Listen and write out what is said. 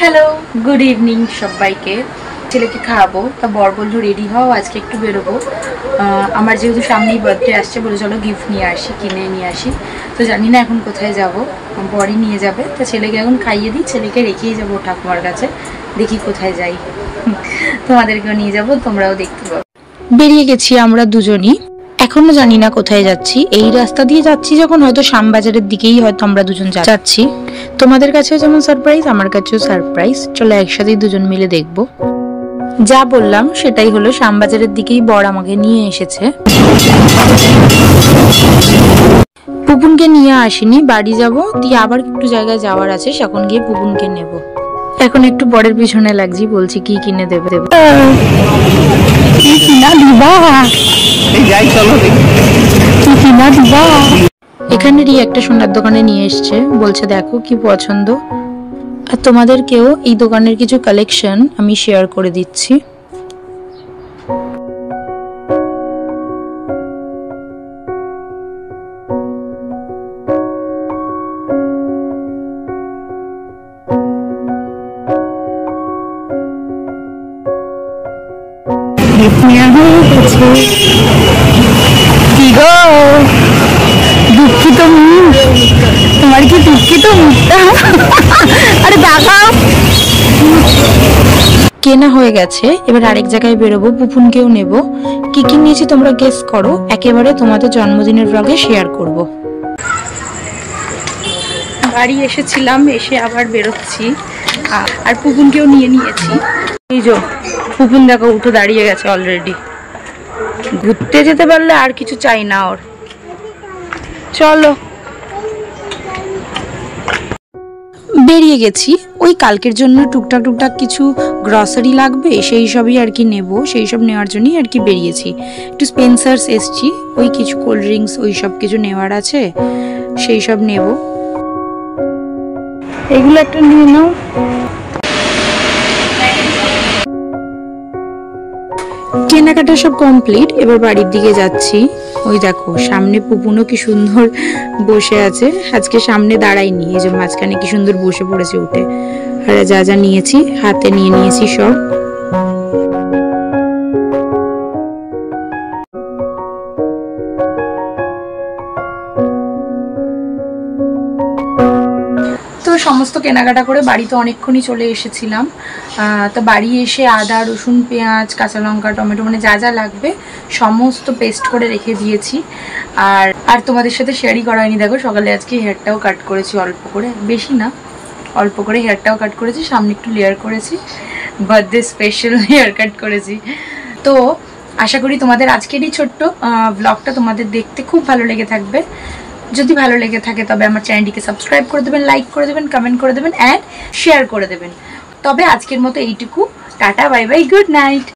Hello, good evening সবাইকে। ছেলেকে খাওয়াবো, তা বর বললো রেডি হও, আজকে একটু বেরোবো। আমার যেহেতু সামনেই বার্থডে আসছে, বলে চলো গিফট নিয়ে আসি, কিনে নিয়ে আসি। তো জানি না এখন কোথায় যাব, বরই নিয়ে যাবে। তো ছেলেকে এখন খাইয়ে দিই, ছেলেকে রেখেই যাবো ঠাকুমার কাছে। দেখি কোথায় যাই, তোমাদেরকেও নিয়ে যাবো, তোমরাও দেখতে পাবো। বেরিয়ে গেছি আমরা দুজনই, এখনো জানি না কোথায় যাচ্ছি। এই রাস্তা দিয়ে যাচ্ছি যখন, হয়তো শ্যামবাজারের দিকেই হয়তো আমরা দুজন যাচ্ছি। তোমাদের কাছেও যেমন সারপ্রাইজ, আমার কাছেও সারপ্রাইজ। চলো একসাথেই দুজন মিলে দেখবো। যা বললাম সেটাই হলো, শ্যামবাজারের দিকেই বর আমাকে নিয়ে এসেছে। পুপুনকে নিয়ে আসিনি, বাড়ি যাব, দিয়ে আবার একটু জায়গায় যাওয়ার আছে, সেখন গিয়ে পুপুনকে নেব। এখন একটু বরের পিছনে লাগছি, বলছি কি কিনে দেবে দেবে। কি কিনা দিবা? কি কিনা দিবা? এখানেরই একটা সোনার দোকানে নিয়ে এসছে, বলছে দেখো কি পছন্দ। আর তোমাদেরকেও এই দোকানের কিছু কালেকশন আমি শেয়ার করে দিচ্ছি। কি গো, দুঃখিত মুখ তোমার, কি দুঃখিত মুখটা? আরে দেখাও। কেনা হয়ে গেছে, এবার আরেক জায়গায় বেরোবো, পুপুনকেও নেব। কি কি নিয়েছি তোমরা গেস করো, একেবারে তোমাদের জন্মদিনের ব্লগে শেয়ার করব। বাড়ি এসেছিলাম, এসে আবার বেরোচ্ছি, আর পুপুনকেও নিয়ে নিয়েছি। এই যে পুপুন দেখো উঠে দাঁড়িয়ে গেছে অলরেডি। ঘুরতে যেতে পারলে আর কিছু চাই না ওর। চলো, বেরিয়ে গেছি। ওই কালকের জন্য টুকটাক টুকটাক কিছু গ্রসারি লাগবে, সেই সবই আর কি নেব। সেই সব নেওয়ার জন্যই আর কি বেরিয়েছি। একটু স্পেন্সার্স এসছি, ওই কিছু কোল্ড ড্রিঙ্কস ওই সব কিছু নেওয়ার আছে, সেই সব নেব। এগুলো একটা নিয়ে নাও। কেনাকাটা সব কমপ্লিট, এবার বাড়ির দিকে যাচ্ছি। ওই দেখো সামনে পুপুনও কি সুন্দর বসে আছে, আজকে সামনে দাঁড়াইনি, এই যে মাঝখানে কি সুন্দর বসে পড়েছে উঠে। আর যা যা নিয়েছি হাতে নিয়ে নিয়েছি সব। তো সমস্ত কেনাকাটা করে বাড়িতে অনেকক্ষণই চলে এসেছিলাম। তো বাড়ি এসে আদা রসুন পেঁয়াজ কাঁচা লঙ্কা টমেটো মানে যা যা লাগবে সমস্ত পেস্ট করে রেখে দিয়েছি। আর তোমাদের সাথে শেয়ারই করা হয়নি, দেখো সকালে আজকে হেয়ারটাও কাট করেছি, অল্প করে, বেশি না অল্প করে হেয়ারটাও কাট করেছি, সামনে একটু লেয়ার করেছি, বার্থডে স্পেশাল হেয়ার কাট করেছি। তো আশা করি তোমাদের আজকের এই ছোট্ট ব্লগটা তোমাদের দেখতে খুব ভালো লেগে থাকবে। যদি ভালো লেগে থাকে তবে আমার চ্যানেলটিকে সাবস্ক্রাইব করে দেবেন, লাইক করে দেবেন, কমেন্ট করে দেবেন অ্যান্ড শেয়ার করে দেবেন। তবে আজকের মতো এইটুকু, tata, bye bye, good night.